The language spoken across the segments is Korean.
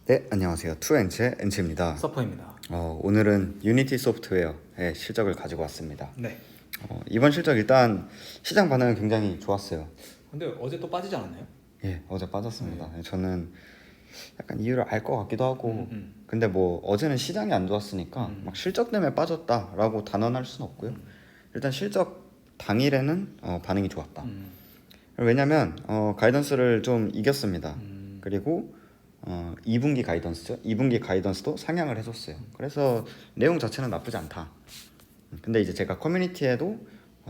네, 안녕하세요. 투엔츠의 엔츠입니다. 서퍼입니다. 오늘은 유니티 소프트웨어의 실적을 가지고 왔습니다. 네. 이번 실적 일단 시장 반응은 굉장히 좋았어요. 근데 어제 또 빠지지 않았나요? 예, 어제 빠졌습니다. 저는 약간 이유를 알 것 같기도 하고, 음. 근데 뭐 어제는 시장이 안 좋았으니까 막 실적 때문에 빠졌다라고 단언할 수는 없고요. 일단 실적 당일에는 반응이 좋았다. 왜냐면 가이던스를 좀 이겼습니다. 그리고 2분기 가이던스죠. 2분기 가이던스도 상향을 해줬어요. 그래서 내용 자체는 나쁘지 않다. 근데 이제 제가 커뮤니티에도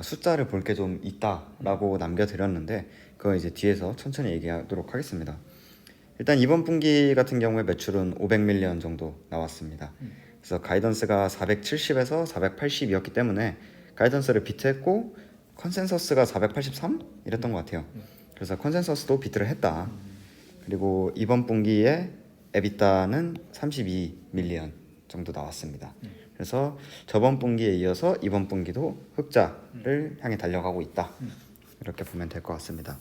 숫자를 볼 게 좀 있다라고 남겨드렸는데 그거 이제 뒤에서 천천히 얘기하도록 하겠습니다. 일단 이번 분기 같은 경우에 매출은 500밀리언 정도 나왔습니다. 그래서 가이던스가 470에서 480이었기 때문에 가이던스를 비트했고 컨센서스가 483 이랬던 것 같아요. 그래서 컨센서스도 비트를 했다. 그리고 이번 분기에 에비타는 32밀리언 정도 나왔습니다. 그래서 저번 분기에 이어서 이번 분기도 흑자를 향해 달려가고 있다. 이렇게 보면 될 것 같습니다.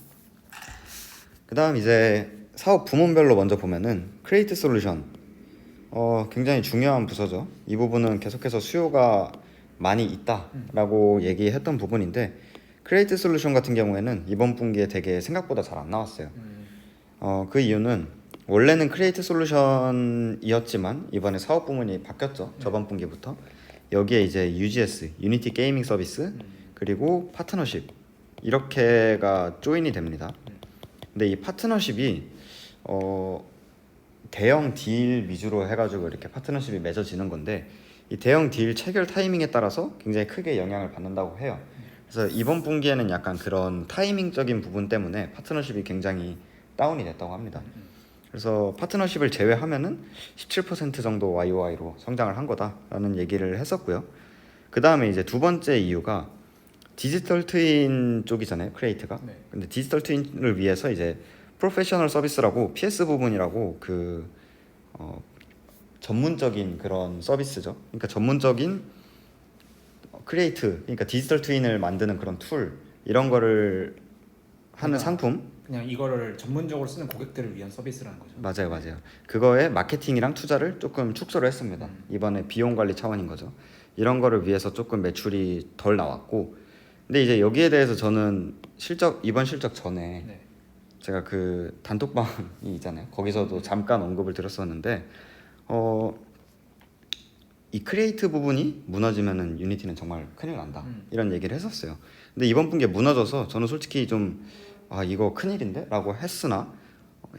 그 다음 이제 사업 부문별로 먼저 보면은 크리에이트 솔루션 굉장히 중요한 부서죠. 이 부분은 계속해서 수요가 많이 있다라고 얘기했던 부분인데 크리에이트 솔루션 같은 경우에는 이번 분기에 되게 생각보다 잘 안 나왔어요. 그 이유는 원래는 크리에이트 솔루션이었지만 이번에 사업 부문이 바뀌었죠. 저번 분기부터 여기에 이제 UGS, 유니티 게이밍 서비스 그리고 파트너십 이렇게가 조인이 됩니다. 근데 이 파트너십이 대형 딜 위주로 해가지고 이렇게 파트너십이 맺어지는 건데 이 대형 딜 체결 타이밍에 따라서 굉장히 크게 영향을 받는다고 해요. 그래서 이번 분기에는 약간 그런 타이밍적인 부분 때문에 파트너십이 굉장히 다운이 됐다고 합니다. 그래서 파트너십을 제외하면은 17% 정도 YOY로 성장을 한 거다라는 얘기를 했었고요. 그 다음에 이제 두 번째 이유가 디지털 트윈 쪽이잖아요, 크리에이트가. 네. 근데 디지털 트윈을 위해서 이제 프로페셔널 서비스라고 PS 부분이라고 그 전문적인 그런 서비스죠. 그러니까 전문적인 크리에이트, 그러니까 디지털 트윈을 만드는 그런 툴 이런 거를 하는 상품. 그냥 이거를 전문적으로 쓰는 고객들을 위한 서비스라는 거죠. 맞아요. 그거에 마케팅이랑 투자를 조금 축소를 했습니다. 이번에 비용 관리 차원인 거죠. 이런 거를 위해서 조금 매출이 덜 나왔고, 근데 이제 여기에 대해서 저는 이번 실적 전에 네. 제가 그 단톡방이 있잖아요. 거기서도 잠깐 언급을 드렸었는데, 이 크리에이트 부분이 무너지면은 유니티는 정말 큰일 난다. 이런 얘기를 했었어요. 근데 이번 분기에 무너져서 저는 솔직히 좀 이거 큰일인데? 라고 했으나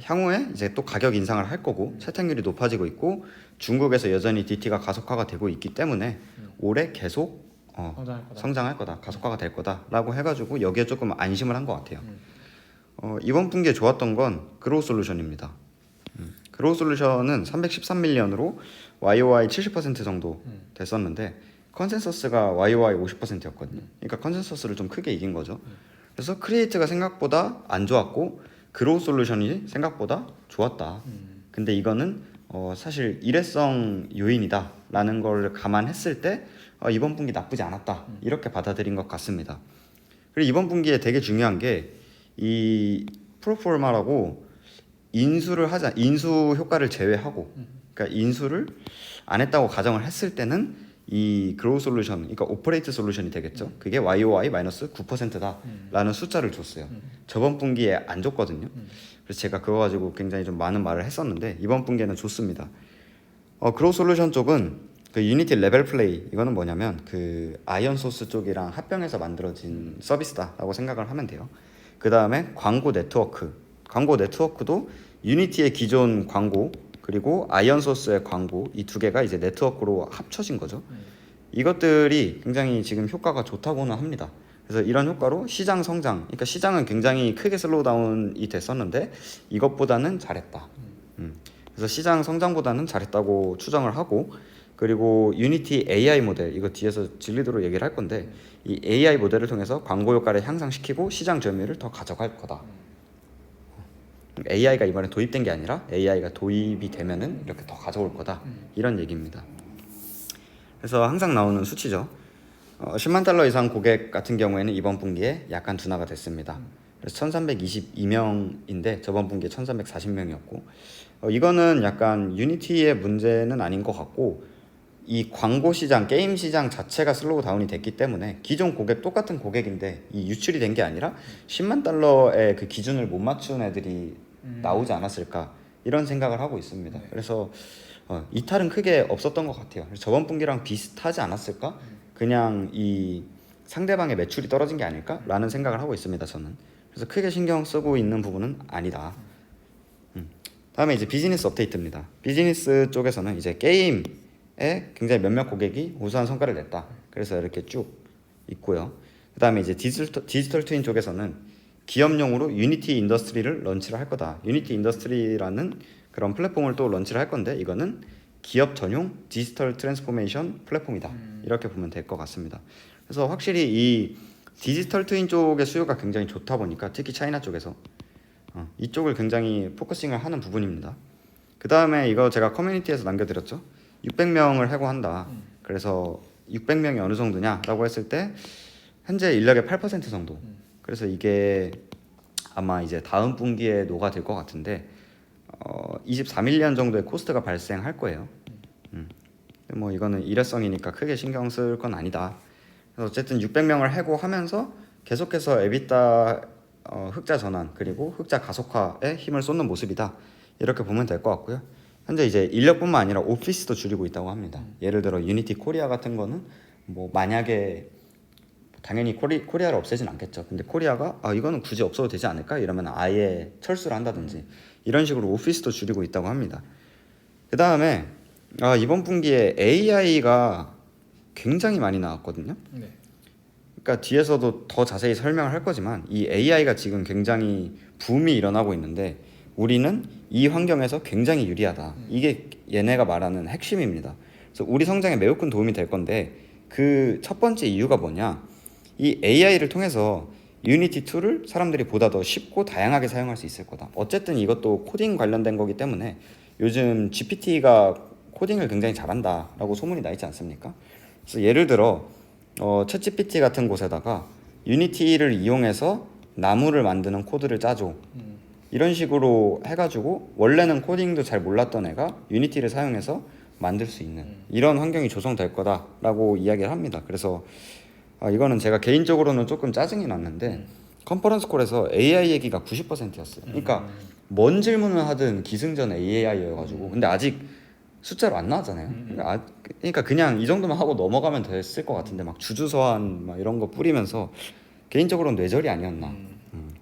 향후에 이제 또 가격 인상을 할 거고 채택률이 높아지고 있고 중국에서 여전히 DT가 가속화가 되고 있기 때문에 올해 계속 성장할 거다, 가속화가 될 거다라고 해가지고 여기에 조금 안심을 한 것 같아요. 이번 분기에 좋았던 건 그로우 솔루션입니다. 그로우 솔루션은 313밀리언으로 YOY 70% 정도 됐었는데 컨센서스가 YOY 50%였거든요. 그러니까 컨센서스를 좀 크게 이긴 거죠. 그래서 크리에이트가 생각보다 안 좋았고 그로우 솔루션이 생각보다 좋았다. 근데 이거는 사실 일회성 요인이다 라는 걸 감안했을 때 이번 분기 나쁘지 않았다 이렇게 받아들인 것 같습니다. 그리고 이번 분기에 되게 중요한 게 이 프로포마라고 인수 효과를 제외하고 그러니까 인수를 안 했다고 가정을 했을 때는 이 그로우 솔루션, 그러니까 오퍼레이트 솔루션이 되겠죠. 그게 YOY 마이너스 9%다라는 숫자를 줬어요. 저번 분기에 안 줬거든요. 그래서 제가 그거 가지고 굉장히 좀 많은 말을 했었는데 이번 분기에는 좋습니다. 그로우 솔루션 쪽은 그 유니티 레벨 플레이 이거는 뭐냐면 그 아이언 소스 쪽이랑 합병해서 만들어진 서비스다라고 생각을 하면 돼요. 그 다음에 광고 네트워크도 유니티의 기존 광고 그리고 아이언 소스의 광고 이 두 개가 이제 네트워크로 합쳐진 거죠. 이것들이 굉장히 지금 효과가 좋다고는 합니다. 그래서 이런 효과로 시장 성장, 그러니까 시장은 굉장히 크게 슬로우 다운이 됐었는데 이것보다는 잘했다. 그래서 시장 성장보다는 잘했다고 추정을 하고 그리고 유니티 AI 모델 이거 뒤에서 진리도록 얘기를 할 건데 이 AI 모델을 통해서 광고 효과를 향상시키고 시장 점유율을 더 가져갈 거다. AI가 이번에 도입된 게 아니라 AI가 도입이 되면은 이렇게 더 가져올 거다 이런 얘기입니다. 그래서 항상 나오는 수치죠. 10만 달러 이상 고객 같은 경우에는 이번 분기에 약간 둔화가 됐습니다. 그래서 1322명인데 저번 분기에 1340명이었고 이거는 약간 유니티의 문제는 아닌 것 같고 이 광고 시장, 게임 시장 자체가 슬로우 다운이 됐기 때문에 기존 고객 똑같은 고객인데 이 유출이 된 게 아니라 10만 달러의 그 기준을 못 맞춘 애들이 나오지 않았을까 이런 생각을 하고 있습니다. 네. 그래서 이탈은 크게 없었던 것 같아요. 그래서 저번 분기랑 비슷하지 않았을까? 그냥 이 상대방의 매출이 떨어진 게 아닐까라는 생각을 하고 있습니다. 저는. 그래서 크게 신경 쓰고 있는 부분은 아니다. 다음에 이제 비즈니스 업데이트입니다. 비즈니스 쪽에서는 이제 게임에 굉장히 몇몇 고객이 우수한 성과를 냈다. 그래서 이렇게 쭉 있고요. 그 다음에 이제 디지털 트윈 쪽에서는 기업용으로 유니티 인더스트리를 런치를 할 거다. 유니티 인더스트리라는 그런 플랫폼을 또 런치를 할 건데 이거는 기업 전용 디지털 트랜스포메이션 플랫폼이다. 이렇게 보면 될 것 같습니다. 그래서 확실히 이 디지털 트윈 쪽의 수요가 굉장히 좋다 보니까 특히 차이나 쪽에서 이쪽을 굉장히 포커싱을 하는 부분입니다. 그 다음에 이거 제가 커뮤니티에서 남겨드렸죠. 600명을 해고한다. 그래서 600명이 어느 정도냐라고 했을 때 현재 인력의 8% 정도. 그래서 이게 아마 이제 다음 분기에 녹아들 것 같은데 24밀리언 정도의 코스트가 발생할 거예요. 뭐 이거는 일회성이니까 크게 신경 쓸 건 아니다. 그래서 어쨌든 600명을 해고하면서 계속해서 에비타 흑자 전환 그리고 흑자 가속화에 힘을 쏟는 모습이다. 이렇게 보면 될 것 같고요. 현재 이제 인력뿐만 아니라 오피스도 줄이고 있다고 합니다. 예를 들어 유니티 코리아 같은 거는 뭐 만약에 당연히 코리아를 없애진 않겠죠. 근데 코리아가 이거는 굳이 없어도 되지 않을까? 이러면 아예 철수를 한다든지 이런 식으로 오피스도 줄이고 있다고 합니다. 그 다음에 이번 분기에 AI가 굉장히 많이 나왔거든요. 네. 그러니까 뒤에서도 더 자세히 설명을 할 거지만 이 AI가 지금 굉장히 붐이 일어나고 있는데 우리는 이 환경에서 굉장히 유리하다. 이게 얘네가 말하는 핵심입니다. 그래서 우리 성장에 매우 큰 도움이 될 건데 그 첫 번째 이유가 뭐냐? 이 AI를 통해서 유니티 2를 사람들이 보다 더 쉽고 다양하게 사용할 수 있을 거다. 어쨌든 이것도 코딩 관련된 거기 때문에 요즘 GPT가 코딩을 굉장히 잘한다라고 소문이 나 있지 않습니까? 그래서 예를 들어 챗GPT 같은 곳에다가 유니티를 이용해서 나무를 만드는 코드를 짜줘. 이런 식으로 해가지고 원래는 코딩도 잘 몰랐던 애가 유니티를 사용해서 만들 수 있는 이런 환경이 조성될 거다라고 이야기를 합니다. 그래서 이거는 제가 개인적으로는 조금 짜증이 났는데 컨퍼런스 콜에서 AI 얘기가 90%였어요. 그러니까 뭔 질문을 하든 기승전 AI여가지고 근데 아직 숫자로 안 나왔잖아요. 그러니까 그냥 이 정도만 하고 넘어가면 됐을 것 같은데 막 주주서한 막 이런 거 뿌리면서 개인적으로는 뇌절이 아니었나.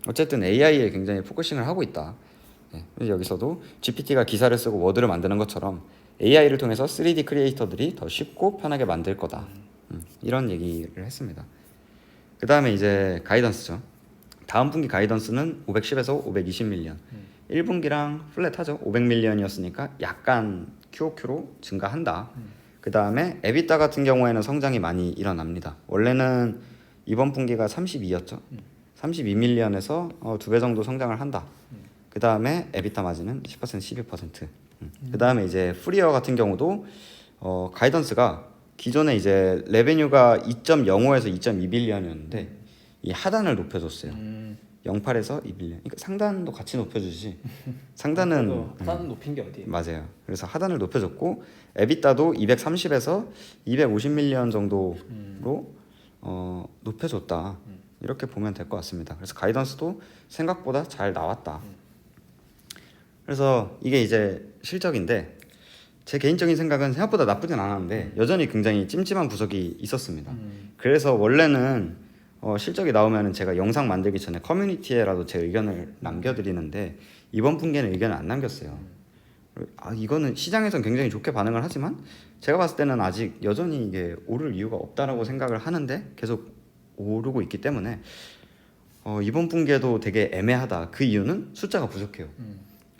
어쨌든 AI에 굉장히 포커싱을 하고 있다. 네. 여기서도 GPT가 기사를 쓰고 워드를 만드는 것처럼 AI를 통해서 3D 크리에이터들이 더 쉽고 편하게 만들 거다. 이런 얘기를 했습니다. 그 다음에 이제 가이던스죠. 다음 분기 가이던스는 510에서 520밀리언. 1분기랑 플랫하죠. 500밀리언이었으니까 약간 QOQ로 증가한다. 그 다음에 에비타 같은 경우에는 성장이 많이 일어납니다. 원래는 이번 분기가 32였죠. 32밀리언에서 2배 정도 성장을 한다. 그 다음에 에비타 마진은 10% 12%. 그 다음에 이제 프리어 같은 경우도 가이던스가 기존에 이제 레베뉴가 2.05에서 2.2빌리언이었는데 이 하단을 높여줬어요. 0.8에서 2빌리언. 그러니까 상단도 같이 높여주지. 상단은 하단 높인 게 어디예요? 맞아요. 그래서 하단을 높여줬고 에비타도 230에서 250밀리언 정도로 높여줬다. 이렇게 보면 될 것 같습니다. 그래서 가이던스도 생각보다 잘 나왔다. 그래서 이게 이제 실적인데 제 개인적인 생각은 생각보다 나쁘진 않았는데 여전히 굉장히 찜찜한 구석이 있었습니다. 그래서 원래는 실적이 나오면 제가 영상 만들기 전에 커뮤니티에라도 제 의견을 남겨드리는데 이번 분기에는 의견을 안 남겼어요. 이거는 시장에서는 굉장히 좋게 반응을 하지만 제가 봤을 때는 아직 여전히 이게 오를 이유가 없다라고 생각을 하는데 계속 오르고 있기 때문에 이번 분기에도 되게 애매하다. 그 이유는 숫자가 부족해요.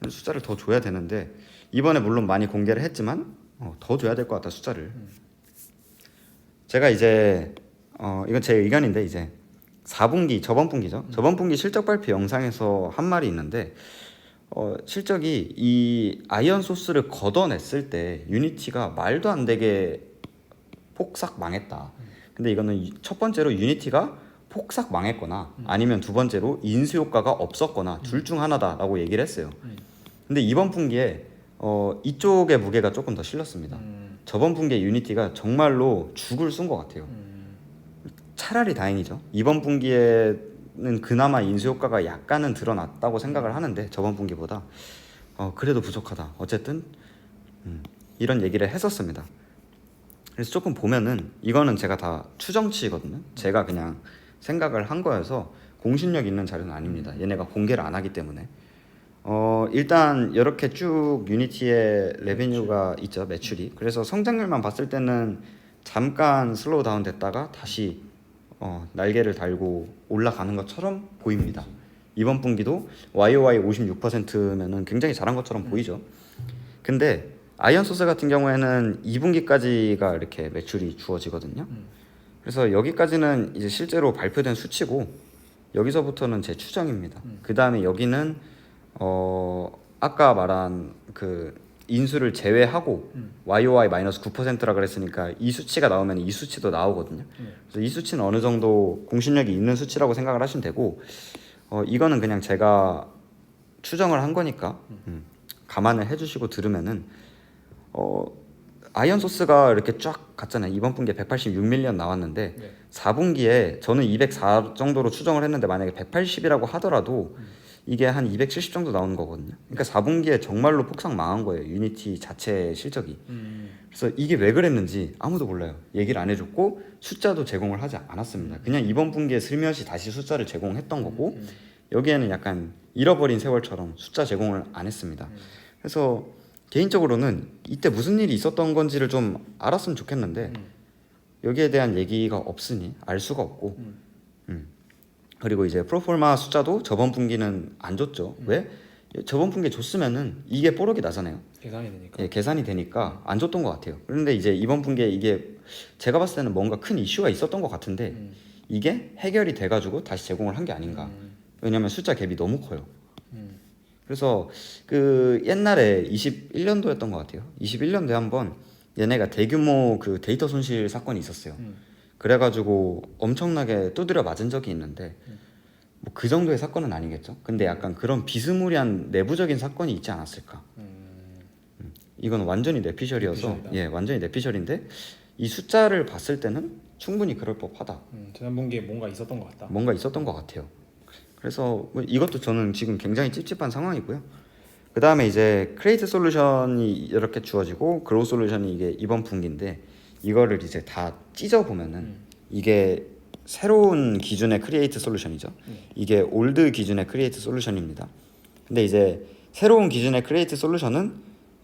숫자를 더 줘야 되는데 이번에 물론 많이 공개를 했지만 더 줘야 될 것 같다 숫자를. 제가 이제 이건 제 의견인데 이제 4분기 저번 분기죠. 저번 분기 실적 발표 영상에서 한 말이 있는데 실적이 이 아이언 소스를 걷어냈을 때 유니티가 말도 안 되게 폭삭 망했다. 근데 이거는 첫 번째로 유니티가 폭삭 망했거나 아니면 두 번째로 인수 효과가 없었거나 둘 중 하나다라고 얘기를 했어요. 근데 이번 분기에 이쪽의 무게가 조금 더 실렸습니다. 저번 분기에 유니티가 정말로 죽을 쓴 것 같아요. 차라리 다행이죠. 이번 분기에는 그나마 인수 효과가 약간은 드러났다고 생각을 하는데 저번 분기보다 그래도 부족하다. 어쨌든 이런 얘기를 했었습니다. 그래서 조금 보면은 이거는 제가 다 추정치거든요. 제가 그냥 생각을 한 거여서 공신력 있는 자료는 아닙니다. 얘네가 공개를 안 하기 때문에. 일단 이렇게 쭉 유니티의 레베뉴가 있죠. 매출이. 그래서 성장률만 봤을 때는 잠깐 슬로우 다운 됐다가 다시 날개를 달고 올라가는 것처럼 보입니다. 이번 분기도 YOY 56%면은 굉장히 잘한 것처럼 보이죠. 근데 아이언소스 같은 경우에는 2분기까지가 이렇게 매출이 주어지거든요. 그래서 여기까지는 이제 실제로 발표된 수치고 여기서부터는 제 추정입니다. 그 다음에 여기는 아까 말한 그 인수를 제외하고 YOY 마이너스 9%라 그랬으니까 이 수치가 나오면 이 수치도 나오거든요. 그래서 이 수치는 어느 정도 공신력이 있는 수치라고 생각을 하시면 되고 이거는 그냥 제가 추정을 한 거니까 감안을 해주시고 들으면은 아이언소스가 이렇게 쫙 갔잖아요. 이번 분기에 186밀리언 나왔는데 4분기에 저는 204 정도로 추정을 했는데 만약에 180이라고 하더라도 이게 한 270 정도 나오는 거거든요. 그러니까 4분기에 정말로 폭삭 망한 거예요. 유니티 자체 실적이. 그래서 이게 왜 그랬는지 아무도 몰라요. 얘기를 안 해줬고 숫자도 제공을 하지 않았습니다. 그냥 이번 분기에 슬며시 다시 숫자를 제공했던 거고 여기에는 약간 잃어버린 세월처럼 숫자 제공을 안 했습니다. 그래서 개인적으로는 이때 무슨 일이 있었던 건지를 좀 알았으면 좋겠는데 여기에 대한 얘기가 없으니 알 수가 없고 그리고 이제 프로포마 숫자도 저번 분기는 안 줬죠. 왜? 저번 분기에 줬으면은 이게 뽀록이 나잖아요. 계산이 되니까. 예, 계산이 되니까 안 줬던 것 같아요. 그런데 이제 이번 분기에 이게 제가 봤을 때는 뭔가 큰 이슈가 있었던 것 같은데 이게 해결이 돼가지고 다시 제공을 한 게 아닌가. 왜냐면 숫자 갭이 너무 커요. 그래서 그 옛날에 21년도였던 것 같아요. 21년도에 한번 얘네가 대규모 그 데이터 손실 사건이 있었어요. 그래가지고 엄청나게 두드려 맞은 적이 있는데 뭐 그 정도의 사건은 아니겠죠. 근데 약간 그런 비스무리한 내부적인 사건이 있지 않았을까. 이건 완전히 뇌피셜이어서 뇌피셜이다. 예, 완전히 뇌피셜인데 이 숫자를 봤을 때는 충분히 그럴 법하다. 지난 분기에 뭔가 있었던 것 같다. 뭔가 있었던 것 같아요. 그래서 뭐 이것도 저는 지금 굉장히 찝찝한 상황이고요. 그 다음에 이제 크리에이트 솔루션이 이렇게 주어지고 그로우 솔루션이 이게 이번 분기인데 이거를 이제 다 찢어 보면은 이게 새로운 기준의 크리에이트 솔루션이죠. 이게 올드 기준의 크리에이트 솔루션입니다. 근데 이제 새로운 기준의 크리에이트 솔루션은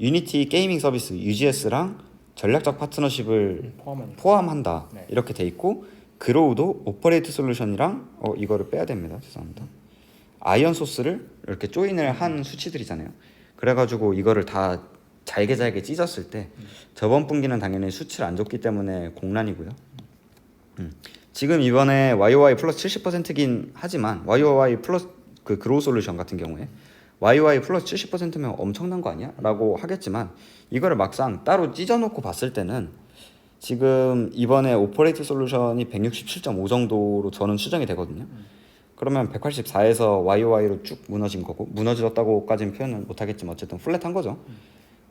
유니티 게이밍 서비스 UGS랑 전략적 파트너십을 포함한다. 네. 이렇게 돼 있고 그로우도 오퍼레이트 솔루션이랑 이거를 빼야 됩니다. 죄송합니다. 아이언 소스를 이렇게 조인을 한 수치들이잖아요. 그래가지고 이거를 다 잘게 찢었을 때 저번 분기는 당연히 수치를 안 줬기 때문에 공란이고요. 지금 이번에 YOY 플러스 70%긴 하지만 YOY 플러스 그 그로우 솔루션 같은 경우에 YOY 플러스 70%면 엄청난 거 아니야? 라고 하겠지만 이거를 막상 따로 찢어놓고 봤을 때는 지금 이번에 오퍼레이트 솔루션이 167.5 정도로 저는 추정이 되거든요. 그러면 184에서 YOY로 쭉 무너진 거고 무너졌다고까지는 표현은 못하겠지만 어쨌든 플랫한 거죠.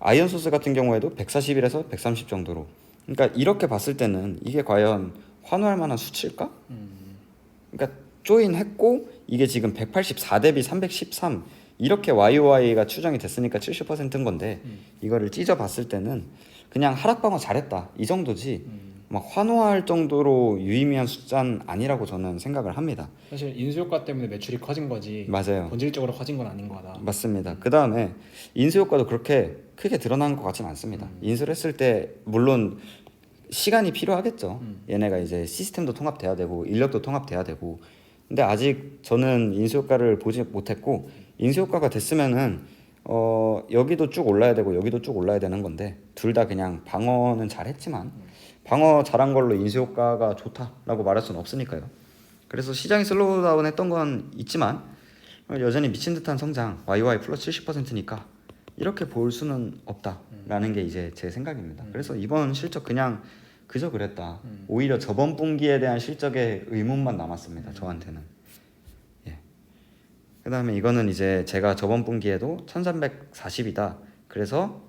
아이언 소스 같은 경우에도 141에서 130 정도로. 그러니까 이렇게 봤을 때는 이게 과연 환호할 만한 수치일까? 그러니까 조인했고 이게 지금 184 대비 313 이렇게 YOY가 추정이 됐으니까 70%인 건데 이거를 찢어 봤을 때는 그냥 하락방어 잘했다 이 정도지 막 환호할 정도로 유의미한 숫자는 아니라고 저는 생각을 합니다. 사실 인수효과 때문에 매출이 커진 거지. 맞아요. 본질적으로 커진 건 아닌 거다. 맞습니다. 그 다음에 인수 효과도 그렇게 크게 드러나는 것 같지는 않습니다. 인수를 했을 때 물론 시간이 필요하겠죠. 얘네가 이제 시스템도 통합돼야 되고 인력도 통합돼야 되고 근데 아직 저는 인수 효과를 보지 못했고 인수 효과가 됐으면은 여기도 쭉 올라야 되고 여기도 쭉 올라야 되는 건데 둘 다 그냥 방어는 잘했지만 방어 잘한 걸로 인수 효과가 좋다라고 말할 수는 없으니까요. 그래서 시장이 슬로우다운 했던 건 있지만 여전히 미친 듯한 성장 YOY 플러스 70%니까 이렇게 볼 수는 없다라는 게 이제 제 생각입니다. 그래서 이번 실적 그냥 그저 그랬다. 오히려 저번 분기에 대한 실적에 의문만 남았습니다. 저한테는. 예. 그 다음에 이거는 이제 제가 저번 분기에도 1340이다. 그래서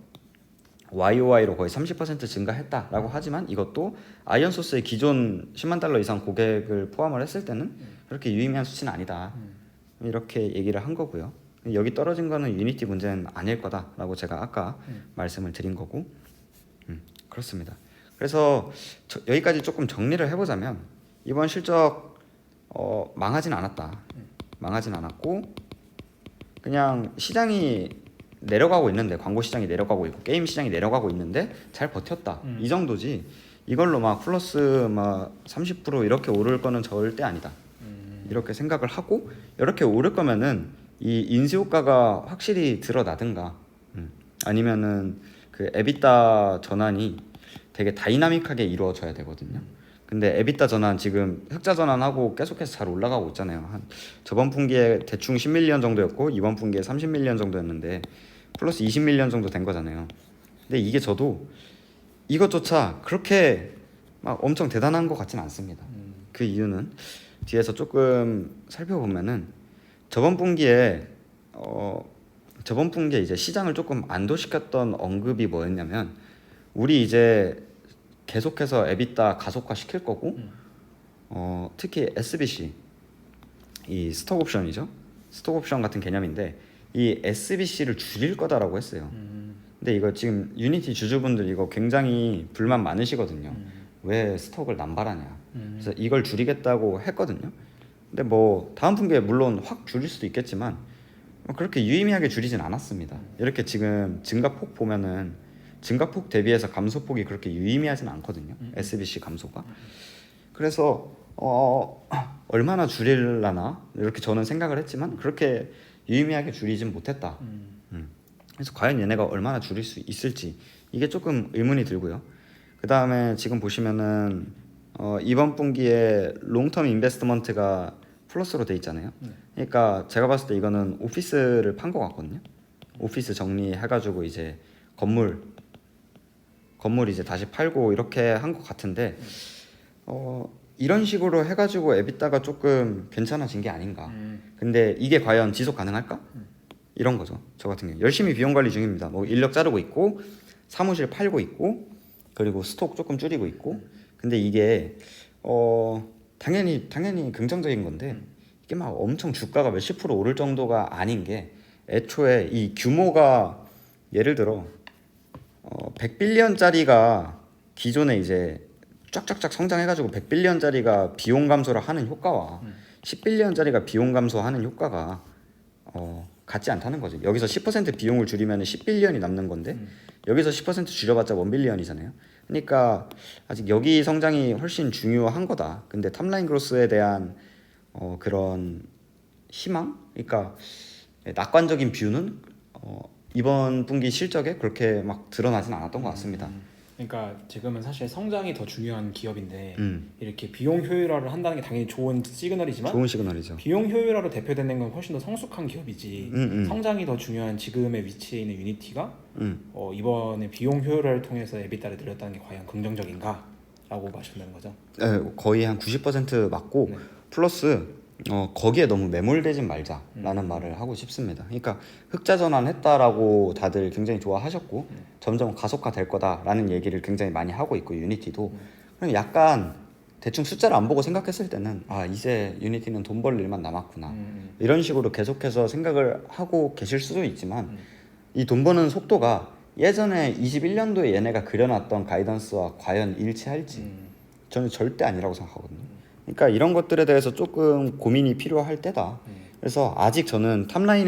YOY로 거의 30% 증가했다라고 하지만 이것도 아이언소스의 기존 10만 달러 이상 고객을 포함을 했을 때는 그렇게 유의미한 수치는 아니다. 이렇게 얘기를 한 거고요. 여기 떨어진 거는 유니티 문제는 아닐 거다라고 제가 아까 말씀을 드린 거고 그렇습니다. 그래서 여기까지 조금 정리를 해보자면 이번 실적 망하진 않았다. 망하진 않았고 그냥 시장이 내려가고 있는데 광고 시장이 내려가고 있고 게임 시장이 내려가고 있는데 잘 버텼다. 이 정도지 이걸로 막 플러스 막 30% 이렇게 오를 거는 절대 아니다. 이렇게 생각을 하고 이렇게 오를 거면은 이 인수 효과가 확실히 드러나든가 아니면은 그 에비타 전환이 되게 다이나믹하게 이루어져야 되거든요. 근데 에비타 전환 지금 흑자 전환하고 계속해서 잘 올라가고 있잖아요. 한 저번 분기에 대충 10밀리언 정도였고 이번 분기에 30밀리언 정도였는데 플러스 20밀리언 정도 된 거잖아요. 근데 이게 저도 이것조차 그렇게 막 엄청 대단한 것 같진 않습니다. 그 이유는 뒤에서 조금 살펴보면은 저번 분기에 이제 시장을 조금 안도시켰던 언급이 뭐였냐면 우리 이제 계속해서 에비타 가속화 시킬 거고 특히 SBC 이 스톡 옵션이죠. 스톡 옵션 같은 개념인데 이 SBC를 줄일 거다라고 했어요. 근데 이거 지금 유니티 주주분들 이거 굉장히 불만 많으시거든요. 왜 스톡을 남발하냐. 그래서 이걸 줄이겠다고 했거든요. 근데 뭐 다음 분기에 물론 확 줄일 수도 있겠지만 그렇게 유의미하게 줄이진 않았습니다. 이렇게 지금 증가폭 보면은 증가폭 대비해서 감소폭이 그렇게 유의미하진 않거든요. SBC 감소가. 그래서 얼마나 줄일라나 이렇게 저는 생각을 했지만 그렇게 유의미하게 줄이진 못했다. 그래서 과연 얘네가 얼마나 줄일 수 있을지 이게 조금 의문이 들고요. 그 다음에 지금 보시면은 이번 분기에 롱텀 인베스트먼트가 플러스로 돼 있잖아요. 그러니까 제가 봤을 때 이거는 오피스를 판 것 같거든요. 오피스 정리해가지고 이제 건물 이제 다시 팔고 이렇게 한 것 같은데 이런 식으로 해가지고 에비타가 조금 괜찮아진 게 아닌가. 근데 이게 과연 지속 가능할까? 이런 거죠. 저 같은 경우 열심히 비용 관리 중입니다. 뭐 인력 자르고 있고 사무실 팔고 있고 그리고 스톡 조금 줄이고 있고 근데 이게 당연히 긍정적인 건데 이게 막 엄청 주가가 몇십 프로 오를 정도가 아닌 게 애초에 이 규모가 예를 들어 100빌리언짜리가 기존에 이제 쫙쫙쫙 성장해가지고 100빌리언짜리가 비용 감소를 하는 효과와 10빌리언짜리가 비용 감소하는 효과가 같지 않다는 거죠. 여기서 10% 비용을 줄이면 10빌리언이 남는 건데 여기서 10% 줄여봤자 1빌리언이잖아요. 그러니까 아직 여기 성장이 훨씬 중요한 거다. 근데 탑라인 그로스에 대한 그런 희망? 그러니까 낙관적인 뷰는 이번 분기 실적에 그렇게 막 드러나진 않았던 것 같습니다. 그러니까 지금은 사실 성장이 더 중요한 기업인데 이렇게 비용 효율화를 한다는 게 당연히 좋은 시그널이지만 좋은 시그널이죠. 비용 효율화로 대표되는 건 훨씬 더 성숙한 기업이지 성장이 더 중요한 지금의 위치에 있는 유니티가 이번에 비용 효율화를 통해서 에비타를 늘렸다는 게 과연 긍정적인가? 라고 말씀드리는 거죠. 네, 거의 한 90% 맞고 플러스 거기에 너무 매몰되진 말자라는 말을 하고 싶습니다. 그러니까 흑자 전환했다라고 다들 굉장히 좋아하셨고 점점 가속화 될 거다라는 얘기를 굉장히 많이 하고 있고 유니티도 그냥 약간 대충 숫자를 안 보고 생각했을 때는 이제 유니티는 돈 벌 일만 남았구나 이런 식으로 계속해서 생각을 하고 계실 수도 있지만 이 돈 버는 속도가 예전에 21년도에 얘네가 그려놨던 가이던스와 과연 일치할지 저는 절대 아니라고 생각하거든요. 그러니까 이런 것들에 대해서 조금 고민이 필요할 때다. 그래서 아직 저는 탑라인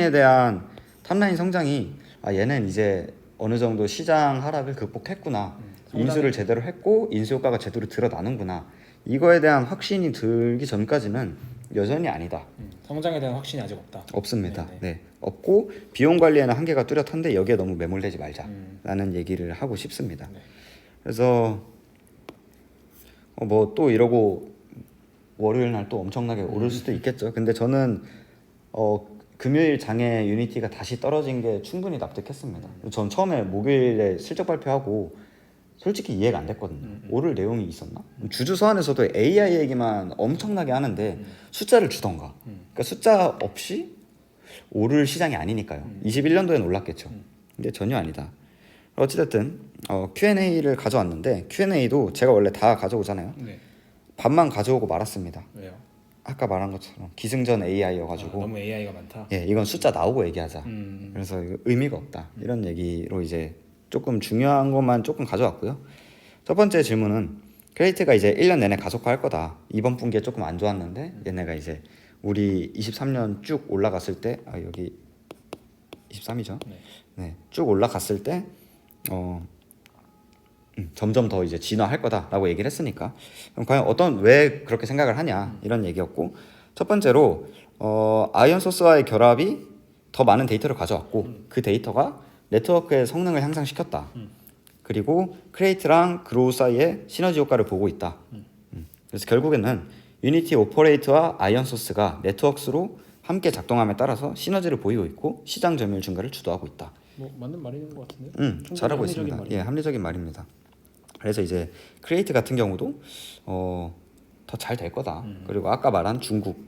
성장이 얘는 이제 어느 정도 시장 하락을 극복했구나. 인수를 제대로 했고 인수 효과가 제대로 드러나는구나. 이거에 대한 확신이 들기 전까지는 여전히 아니다. 성장에 대한 확신이 아직 없다. 없습니다. 네, 없고 비용 관리에는 한계가 뚜렷한데 여기에 너무 매몰되지 말자라는 얘기를 하고 싶습니다. 그래서 뭐 또 이러고 월요일 날 또 엄청나게 오를 수도 있겠죠. 근데 저는 금요일 장에 유니티가 다시 떨어진 게 충분히 납득했습니다. 전 처음에 목요일에 실적 발표하고 솔직히 이해가 안 됐거든요. 오를 내용이 있었나? 주주 서한에서도 AI 얘기만 엄청나게 하는데 숫자를 주던가. 그러니까 숫자 없이 오를 시장이 아니니까요. 21년도엔 올랐겠죠. 근데 전혀 아니다. 어찌됐든 Q&A를 가져왔는데 Q&A도 제가 원래 다 가져오잖아요. 네. 반만 가져오고 말았습니다. 왜요? 아까 말한 것처럼 기승전 AI여가지고 너무 AI가 많다. 예, 이건 숫자 나오고 얘기하자. 음. 그래서 이거 의미가 없다. 이런 얘기로 이제 조금 중요한 것만 조금 가져왔고요. 첫 번째 질문은 크레이트가 이제 1년 내내 가속화할 거다. 이번 분기에 조금 안 좋았는데 얘네가 이제 우리 23년 쭉 올라갔을 때 여기 23이죠. 네, 쭉 올라갔을 때 점점 더 이제 진화할 거다라고 얘기를 했으니까 그럼 과연 왜 그렇게 생각을 하냐 이런 얘기였고 첫 번째로 아이언 소스와의 결합이 더 많은 데이터를 가져왔고 그 데이터가 네트워크의 성능을 향상시켰다. 그리고 크레이트랑 그로우 사이에 시너지 효과를 보고 있다. 그래서 결국에는 유니티 오퍼레이트와 아이언 소스가 네트워크로 함께 작동함에 따라서 시너지를 보이고 있고 시장 점유율 증가를 주도하고 있다. 뭐 맞는 말인 것 같은데. 잘하고 있습니다. 말이네요. 예, 합리적인 말입니다. 그래서 이제 크리에이트 같은 경우도 더 잘 될 거다. 그리고 아까 말한 중국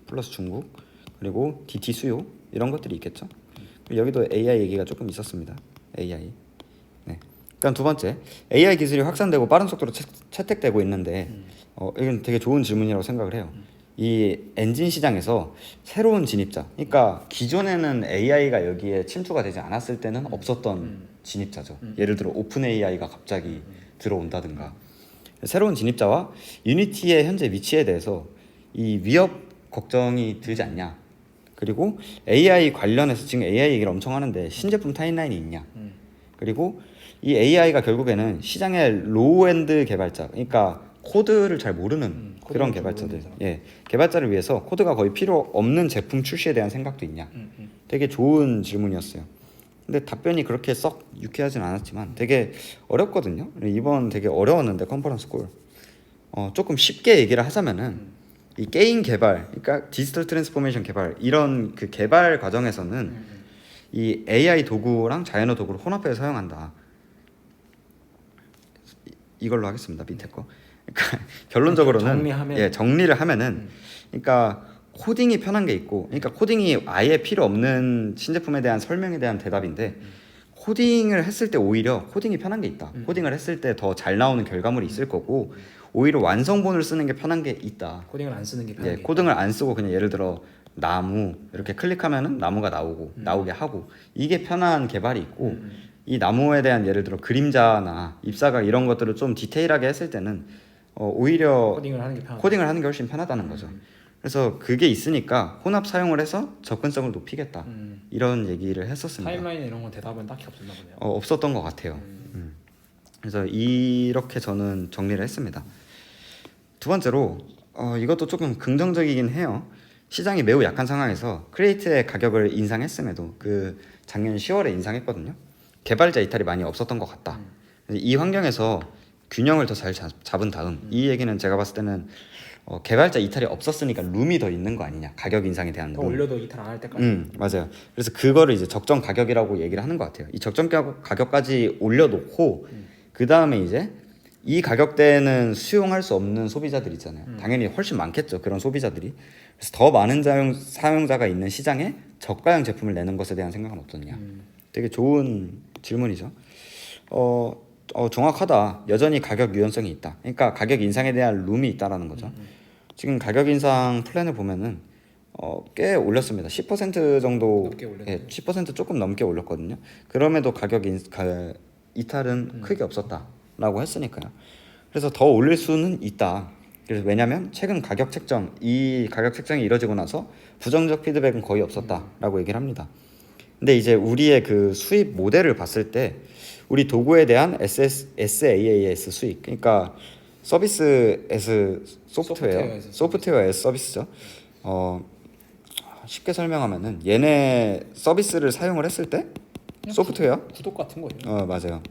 플러스 중국 그리고 DT 수요 이런 것들이 있겠죠. 그리고 여기도 AI 얘기가 조금 있었습니다. AI. 네. 그다음 두 번째 AI 기술이 확산되고 빠른 속도로 채택되고 있는데 이건 되게 좋은 질문이라고 생각을 해요. 이 엔진 시장에서 새로운 진입자, 그러니까 기존에는 AI가 여기에 침투가 되지 않았을 때는 없었던 진입자죠. 예를 들어 오픈 AI가 갑자기 들어온다든가 새로운 진입자와 유니티의 현재 위치에 대해서 이 위협 걱정이 들지 않냐. 그리고 AI 관련해서 지금 AI 얘기를 엄청 하는데 신제품 타임라인이 있냐. 그리고 이 AI가 결국에는 시장의 로우엔드 개발자, 그러니까 코드를 잘 모르는 그런 개발자들, 개발자를 위해서 코드가 거의 필요 없는 제품 출시에 대한 생각도 있냐. 되게 좋은 질문이었어요. 근데 답변이 그렇게 썩 유쾌하진 않았지만 되게 어렵거든요. 이번 되게 어려웠는데 컨퍼런스 콜 조금 쉽게 얘기를 하자면은 이 게임 개발, 그러니까 디지털 트랜스포메이션 개발 이런 그 개발 과정에서는 이 AI 도구랑 자연어 도구를 혼합해서 사용한다. 이걸로 하겠습니다. 밑에 거. 그러니까 결론적으로는 정리를 하면은 그러니까 코딩이 편한 게 있고, 그러니까 코딩이 아예 필요 없는 신제품에 대한 설명에 대한 대답인데 코딩을 했을 때 오히려 코딩이 편한 게 있다. 코딩을 했을 때 더 잘 나오는 결과물이 있을 거고 오히려 완성본을 쓰는 게 편한 게 있다. 코딩을 안 쓰는 게 편한 게 코딩을 안 쓰고 그냥 예를 들어 나무 이렇게 클릭하면은 나무가 나오게 하고 이게 편한 개발이 있고 이 나무에 대한 예를 들어 그림자나 입사각 이런 것들을 좀 디테일하게 했을 때는 오히려 코딩을 하는 게 훨씬 편하다는 거죠. 그래서 그게 있으니까 혼합 사용을 해서 접근성을 높이겠다 이런 얘기를 했었습니다. 타임라인 이런 건 대답은 딱히 없었나 보네요. 없었던 것 같아요. 그래서 이렇게 저는 정리를 했습니다. 두 번째로 이것도 조금 긍정적이긴 해요. 시장이 매우 약한 상황에서 크리에이트의 가격을 인상했음에도 그 작년 10월에 인상했거든요. 개발자 이탈이 많이 없었던 것 같다. 이 환경에서 균형을 더 잘 잡은 다음 이 얘기는 제가 봤을 때는 개발자 이탈이 없었으니까 룸이 더 있는 거 아니냐. 가격 인상에 대한 더 룸. 올려도 이탈 안 할 때까지. 맞아요. 그래서 그거를 이제 적정 가격이라고 얘기를 하는 것 같아요. 이 적정 가격까지 올려놓고 그 다음에 이제 이 가격대에는 수용할 수 없는 소비자들 있잖아요. 당연히 훨씬 많겠죠. 그런 소비자들이. 그래서 더 많은 사용자가 있는 시장에 저가형 제품을 내는 것에 대한 생각은 어떠냐. 되게 좋은 질문이죠. 정확하다. 여전히 가격 유연성이 있다. 그러니까 가격 인상에 대한 룸이 있다라는 거죠. 지금 가격 인상 플랜을 보면은 꽤 올렸습니다. 10% 정도, 높게 올렸네요. 10% 조금 넘게 올렸거든요. 그럼에도 가격 이탈은 크게 없었다라고 했으니까요. 그래서 더 올릴 수는 있다. 그래서 왜냐하면 최근 이 가격 책정이 이뤄지고 나서 부정적 피드백은 거의 없었다라고 얘기를 합니다. 근데 이제 우리의 그 수입 모델을 봤을 때 우리 도구에 대한 SaaS 수익, 그러니까 서비스 as 소프트웨어 as 서비스죠. 쉽게 설명하면은 얘네 서비스를 사용을 했을 때 소프트웨어 구독 같은 거예요. 맞아요.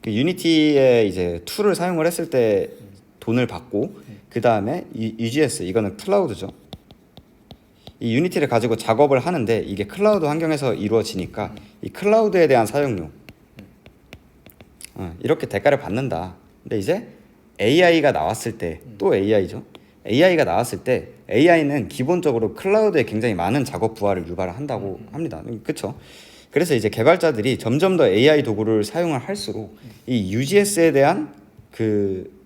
그 유니티의 이제 툴을 사용을 했을 때 돈을 받고 그 다음에 UGS 이거는 클라우드죠. 이 유니티를 가지고 작업을 하는데 이게 클라우드 환경에서 이루어지니까 이 클라우드에 대한 사용료 이렇게 대가를 받는다. 근데 이제 AI가 나왔을 때 또 AI죠. AI가 나왔을 때 AI는 기본적으로 클라우드에 굉장히 많은 작업 부하를 유발한다고 합니다. 그렇죠? 그래서 이제 개발자들이 점점 더 AI 도구를 사용을 할수록 이 UGS에 대한 그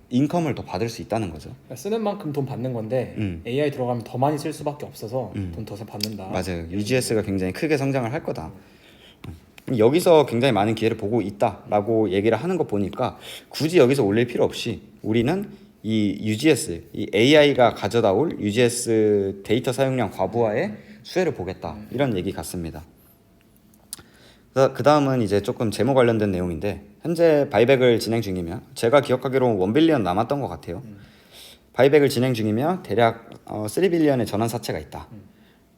인컴을 더 받을 수 있다는 거죠. 그러니까 쓰는 만큼 돈 받는 건데 AI 들어가면 더 많이 쓸 수밖에 없어서 돈 더 받는다. 맞아요. UGS가 굉장히 크게 성장을 할 거다. 여기서 굉장히 많은 기회를 보고 있다라고 얘기를 하는 거 보니까 굳이 여기서 올릴 필요 없이 우리는 이 UGS, 이 AI가 가져다 올 UGS 데이터 사용량 과부하의 수혜를 보겠다 이런 얘기 같습니다. 그 다음은 이제 조금 재무 관련된 내용인데 현재 바이백을 진행 중이며 제가 기억하기로 1빌리언 남았던 것 같아요. 바이백을 진행 중이며 대략 3빌리언의 전환 사채가 있다.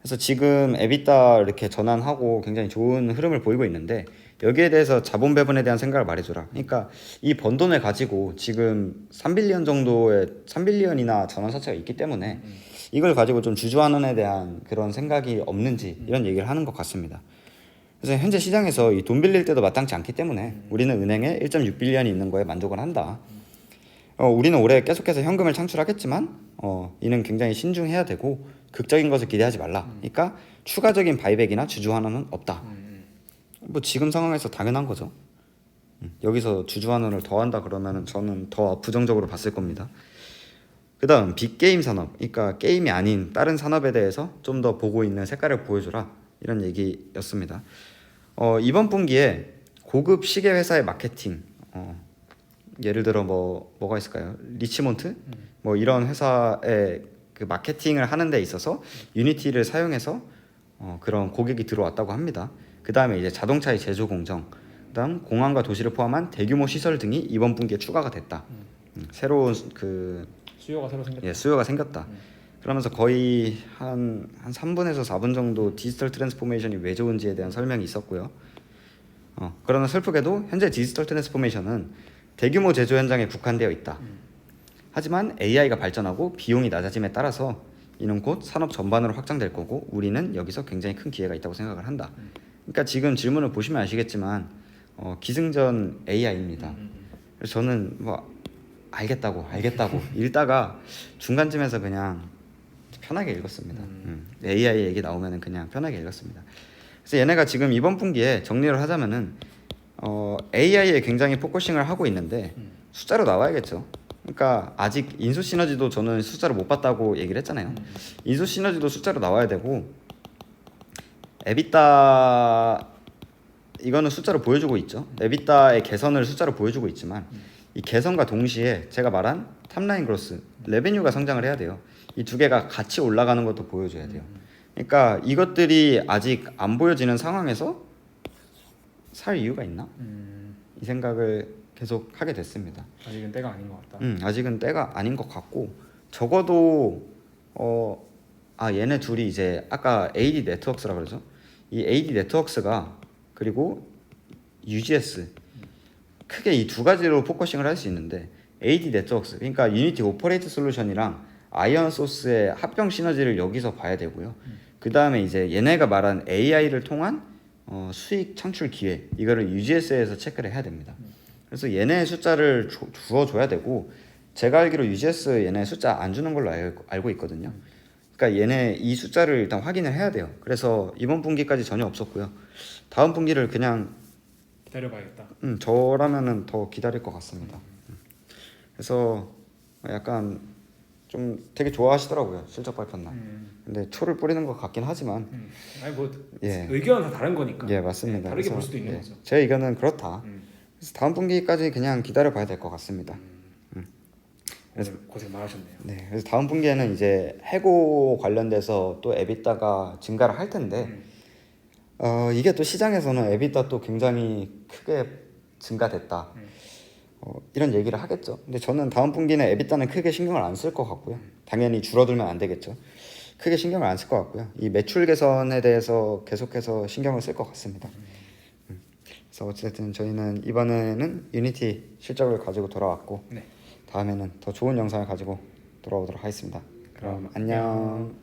그래서 지금 에비타 이렇게 전환하고 굉장히 좋은 흐름을 보이고 있는데 여기에 대해서 자본 배분에 대한 생각을 말해줘라. 그러니까 이 번 돈을 가지고 지금 3빌리언 정도의 3빌리언이나 전환 사채가 있기 때문에 이걸 가지고 좀 주주환원에 대한 그런 생각이 없는지 이런 얘기를 하는 것 같습니다. 그래서 현재 시장에서 이 돈 빌릴 때도 마땅치 않기 때문에 우리는 은행에 1.6빌리언이 있는 거에 만족을 한다. 우리는 올해 계속해서 현금을 창출하겠지만 이는 굉장히 신중해야 되고 극적인 것을 기대하지 말라. 그러니까 추가적인 바이백이나 주주환원은 없다. 뭐 지금 상황에서 당연한 거죠. 여기서 주주환원을 더 한다 그러면 저는 더 부정적으로 봤을 겁니다. 그 다음 빅게임 산업, 그러니까 게임이 아닌 다른 산업에 대해서 좀 더 보고 있는 색깔을 보여줘라 이런 얘기였습니다. 이번 분기에 고급 시계 회사의 마케팅, 예를 들어 뭐가 있을까요? 리치몬트, 뭐 이런 회사의 그 마케팅을 하는 데 있어서 유니티를 사용해서 그런 고객이 들어왔다고 합니다. 그 다음에 이제 자동차의 제조 공정, 그다음 공항과 도시를 포함한 대규모 시설 등이 이번 분기에 추가가 됐다. 새로운 그 수요가 새로 생겼다. 예, 수요가 생겼다. 그러면서 거의 한 3분에서 4분 정도 디지털 트랜스포메이션이 왜 좋은지에 대한 설명이 있었고요. 그러나 슬프게도 현재 디지털 트랜스포메이션은 대규모 제조 현장에 국한되어 있다. 하지만 AI가 발전하고 비용이 낮아짐에 따라서 이는 곧 산업 전반으로 확장될 거고 우리는 여기서 굉장히 큰 기회가 있다고 생각을 한다. 그러니까 지금 질문을 보시면 아시겠지만 기승전 AI입니다. 그래서 저는 뭐 알겠다고 읽다가 중간쯤에서 그냥 편하게 읽었습니다. AI 얘기 나오면은 그냥 편하게 읽었습니다. 그래서 얘네가 지금 이번 분기에 정리를 하자면은 AI에 굉장히 포커싱을 하고 있는데 숫자로 나와야겠죠. 그러니까 아직 인수 시너지도 저는 숫자로 못 봤다고 얘기를 했잖아요. 인수 시너지도 숫자로 나와야 되고 에비타 이거는 숫자로 보여주고 있죠. 에비타의 개선을 숫자로 보여주고 있지만 이 개선과 동시에 제가 말한 탑라인 그로스, 레베뉴가 성장을 해야 돼요. 이 두 개가 같이 올라가는 것도 보여줘야 돼요. 그러니까 이것들이 아직 안 보여지는 상황에서 살 이유가 있나? 이 생각을 계속 하게 됐습니다. 아직은 때가 아닌 것 같다. 아직은 때가 아닌 것 같고 적어도 얘네 둘이 이제 아까 AD 네트워크스라 그러죠. 이 AD 네트워크스가 그리고 UGS 크게 이 두 가지로 포커싱을 할 수 있는데 AD 네트워크스 그러니까 유니티 오퍼레이트 솔루션이랑 아이언 소스의 합병 시너지를 여기서 봐야 되고요. 그 다음에 이제 얘네가 말한 AI를 통한 수익 창출 기회 이거를 UGS에서 체크를 해야 됩니다. 그래서 얘네 숫자를 주어줘야 되고 제가 알기로 UGS 얘네 숫자 안 주는 걸로 알고 있거든요. 그러니까 얘네 이 숫자를 일단 확인을 해야 돼요. 그래서 이번 분기까지 전혀 없었고요. 다음 분기를 그냥 기다려봐야겠다. 저라면은 더 기다릴 것 같습니다. 그래서 약간 좀 되게 좋아하시더라고요. 실적 발표 날. 근데 초를 뿌리는 것 같긴 하지만 아니 뭐 예. 의견은 다 다른 거니까. 예, 맞습니다. 다르게 볼 그래서, 수도 있는 예, 거죠. 제 의견은 그렇다. 그래서 다음 분기까지 그냥 기다려 봐야 될 것 같습니다. 그래서 고생 많으셨네요. 네, 그래서 다음 분기에는 이제 해고 관련돼서 또 에비타가 증가를 할 텐데 이게 또 시장에서는 에비타 또 굉장히 크게 증가됐다. 이런 얘기를 하겠죠. 근데 저는 다음 분기는 에비타는 크게 신경을 안 쓸 것 같고요. 당연히 줄어들면 안 되겠죠. 크게 신경을 안 쓸 것 같고요. 이 매출 개선에 대해서 계속해서 신경을 쓸 것 같습니다. 그래서 어쨌든 저희는 이번에는 유니티 실적을 가지고 돌아왔고 네. 다음에는 더 좋은 영상을 가지고 돌아오도록 하겠습니다. 그럼 안녕.